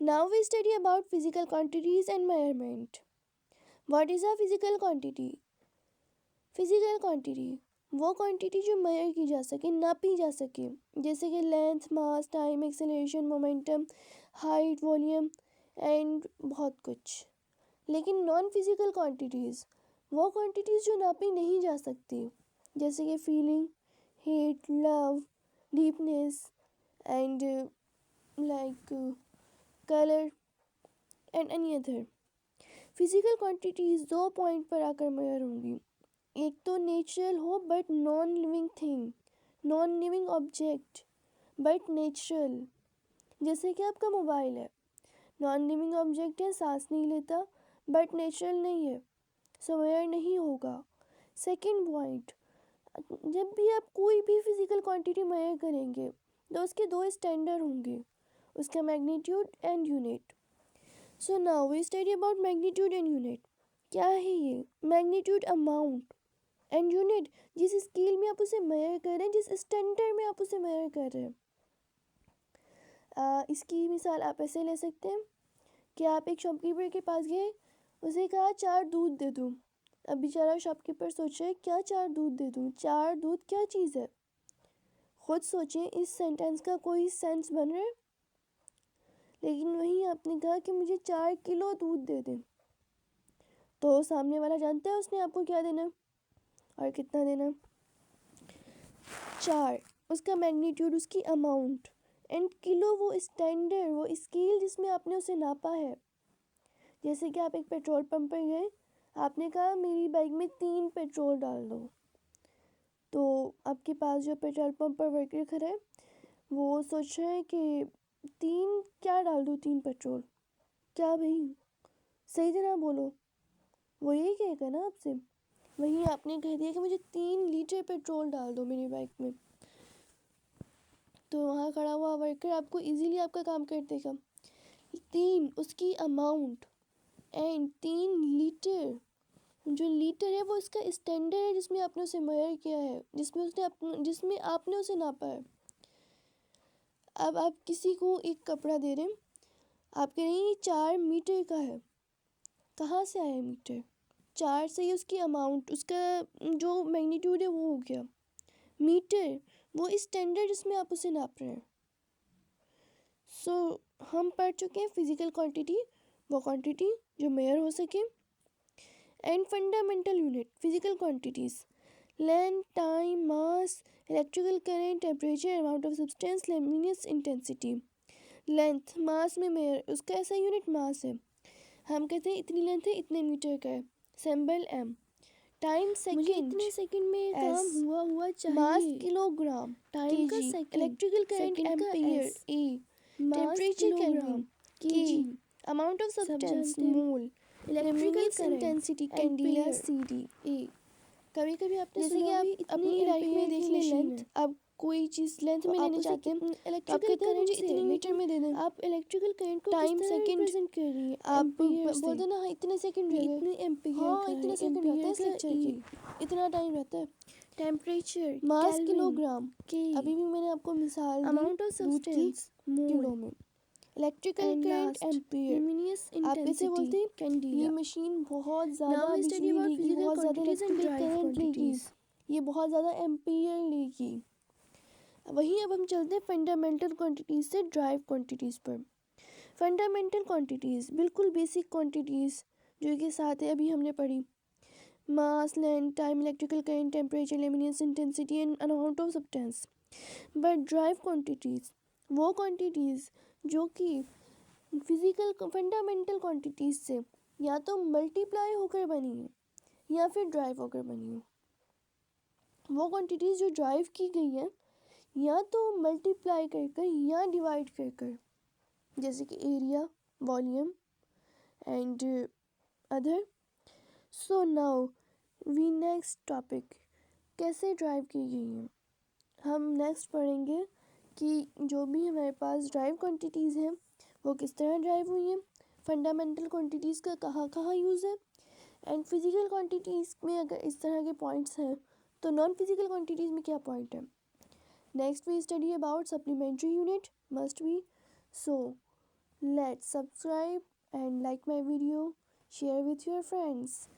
Now we study about physical quantities and measurement. What is a physical quantity? Physical quantity वो quantity जो major की जा सके, नापी जा सके, जैसे कि length, mass, time, acceleration, momentum, height, volume and बहुत कुछ। लेकिन नॉन फिजिकल क्वांटिटीज़ वो क्वांटिटीज़ जो नापी नहीं जा सकती, जैसे कि feeling, heat, love, deepness and like colour and any other. Physical quantities दो पॉइंट पर आकर मेजर होंगी। एक तो नेचुरल हो but non living thing, non living object but natural, जैसे कि आपका मोबाइल है, नॉन लिविंग ऑब्जेक्ट है, सांस नहीं लेता बट नेचुरल नहीं है, सो मेजर नहीं होगा। सेकंड पॉइंट, जब भी आप कोई भी फिजिकल क्वांटिटी मेजर करेंगे तो उसके दो स्टैंडर्ड होंगे, उसका magnitude and unit. So now we study about magnitude and unit. क्या है ये? मैग्नीट्यूड अमाउंट एंड यूनिट जिस स्केल में आप उसे मेजर कर रहे हैं, जिस स्टैंडर्ड में आप उसे मेजर कर रहे हैं। इसकी मिसाल आप ऐसे ले सकते हैं कि आप एक शॉपकीपर के पास गए, उसे कहा 4 दूध दे दूँ। अब बेचारा शॉपकीपर सोचे क्या 4 दूध दे दूँ, 4 दूध क्या चीज़ है? खुद सोचें, इस सेंटेंस का कोई सेंस बन रहा है? लेकिन वहीं आपने कहा कि मुझे 4 किलो दूध दे दें, तो सामने वाला जानता है उसने आपको क्या देना और कितना देना। 4 उसका मैग्नीट्यूड, उसकी अमाउंट, एंड किलो वो स्टैंडर्ड, वो स्केल जिसमें आपने उसे नापा है। जैसे कि आप एक पेट्रोल पंप पर गए, आपने कहा मेरी बाइक में 3 पेट्रोल डाल दो, तो आपके पास जो पेट्रोल पंप पर वर्कर खड़ा है वो सोच रहा है कि 3 क्या डाल दूँ, 3 पेट्रोल क्या भाई, सही तरह बोलो, वो यही कहेगा ना आपसे। वहीं आपने कह दिया कि मुझे 3 लीटर पेट्रोल डाल दो मेरी बाइक में, तो वहाँ खड़ा हुआ वर्कर आपको इजीली आपका काम कर देगा। 3 उसकी अमाउंट एंड 3 लीटर, जो लीटर है वो इसका स्टैंडर्ड है जिसमें आपने उसे मेजर किया है, जिसमें आपने उसे नापा है। अब आप किसी को एक कपड़ा दे रहे हैं, आप कह रहे हैं ये 4 मीटर का है। कहाँ से आया मीटर? 4 से ही उसकी अमाउंट, उसका जो मैग्नीट्यूड है वो हो गया। मीटर वो स्टैंडर्ड जिसमें आप उसे नाप रहे हैं। सो हम पढ़ चुके हैं फिजिकल क्वांटिटी, वो क्वांटिटी जो मेजर हो सके, and fundamental unit physical quantities, length, time, mass, electrical current, temperature, amount of substance, luminous intensity. Length mass में मेजर, उसका ऐसा यूनिट मास है, हम कहते हैं इतनी लेंथ है इतने मीटर का है, सिंबल एम। टाइम सेकंड, इतने सेकंड में काम हुआ चाहिए। मास किलोग्राम, टाइम का second, electrical current ampere A, temperature kelvin KG, amount of substance mole, electrical intensity candela CD A. कभी कभी आपने जैसे कि आप अपनी लाइफ में देख ले लेंथ, अब कोई चीज़ लेंथ में लेने चाहते हैं, इलेक्ट्रिकल करंट मुझे इतने मीटर में दे दें, आप इलेक्ट्रिकल करंट को टाइम सेकंड प्रेजेंट कर रही है, आप बोल दो ना हाँ इतने सेकंड रह गए, इतने एम्पियर, हाँ इतने सेकंड रहता है इस लेक्चर की, इतना टाइम रहता है। टेम्परेचर मास किलोग्राम के, अभी भी मैंने आपको मिसाल दी, अमाउंट ऑफ सब्सटेंस किलो में, इलेक्ट्रिकल करंट एम्पियर, आप कैसे बोलते हैं कैंडिला। ये मशीन बहुत ज़्यादा बिजली लेगी, बहुत ज़्यादा इलेक्ट्रिकल करंट लेगी, ये बहुत ज़्यादा एम्पियर लेगी। वहीं अब हम चलते हैं फंडामेंटल क्वांटिटीज़ से ड्राइव क्वांटिटीज़ पर। फंडामेंटल क्वांटिटीज़ बिल्कुल बेसिक क्वांटिटीज़ जो कि साथ है अभी हमने पढ़ी, mass, length, time, electrical current, temperature, luminous intensity and amount of substance. But drive quantities वो क्वांटिटीज़ जो कि फिजिकल फंडामेंटल क्वांटिटीज़ से या तो मल्टीप्लाई होकर बनी है या फिर ड्राइव होकर बनी है। वो क्वांटिटीज़ जो ड्राइव की गई हैं या तो मल्टीप्लाई कर कर या डिवाइड कर कर, जैसे कि area, volume and other. So now we next topic, कैसे ड्राइव की गई हैं। हम नेक्स्ट पढ़ेंगे कि जो भी हमारे पास ड्राइव क्वांटिटीज़ हैं वो किस तरह ड्राइव हुई हैं, फंडामेंटल क्वांटिटीज़ का कहाँ कहाँ यूज़ है, एंड फिजिकल क्वांटिटीज़ में अगर इस तरह के पॉइंट्स हैं तो नॉन फिजिकल क्वांटिटीज़ में क्या पॉइंट है। Next we study about supplementary unit must be, so that subscribe and like my video, share with your friends.